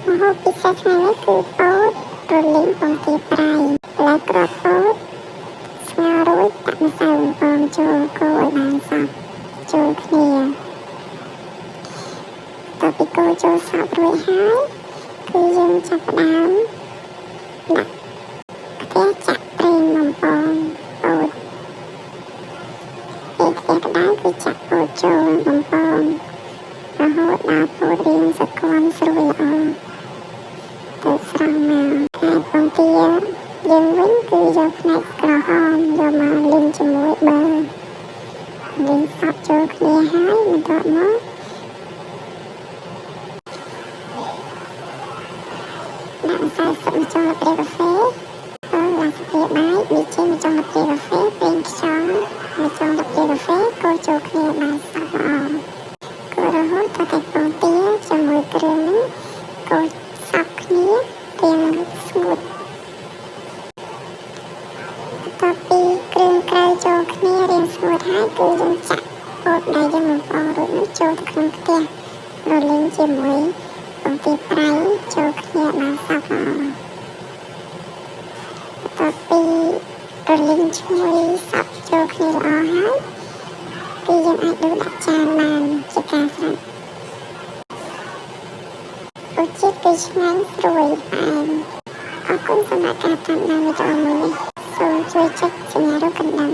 ម្ហូបពិសេសថ្ងៃនេះគឺពោតរលីងពងទាប្រៃហើយក្របពោតស្ងោររួចដាក់ម្សៅបំពងចូលកូរឲ្យបានសព្វចូលគ្នាតទៅពីកូរចូលសព្វរួចហើយគឺយើងចាប់ផ្ដើមដាក់ខ្ទះចាក់ប្រេងបំពងពោតពេលខ្ទះក្ដៅគឺចាក់ពោតចូលបំពងរហូតដល់ពោតរាងសក្គាំស្រួយល្អទៅស្រង់មកហើយពងទាយើងវិញគឺយកផ្នែកក្រហមយកមកលីងជាមួយប៊ឺលីងសព្វចូលគ្នាហើយបន្ទាប់មកដាក់ម្សៅស៊ុបម្ចុងកាហ្វេឡាស្ពាបាយប៊ីចេងម្ចុងកាហ្វេប្រេងខ្យងម្ចុងកាហ្វេកូរចូលគ្នាបានសព្វល្អកូររហូតដល់តែពងទាជាមួយគ្រឿងហ្នឹងកូរសព្វគ្នារាងស្ងួតបន្ទាប់ពីគ្រឿងក្រៅចូលគ្នារាងស្ងួតហើយគឺយើងចាក់ពោតដែលយើងបំពងរួចនោះចូលទៅក្នុងខ្ទះរលីងជាមួយពងទាប្រៃចូលគ្នាបានសព្វល្អបន្ទាប់ពីរលីងជាមួយសព្វចូលគ្នាល្អហើយគឺយើងអាចដួសដាក់ចានបានជាការស្រេចរសជាតិគឺឆ្ងាញ់ស្រួយផ្អែមអរគុណសម្រាប់ការតាមដានវីដេអូមួយនេះសូមជួយចុចសញ្ញារូបកណ្ដឹង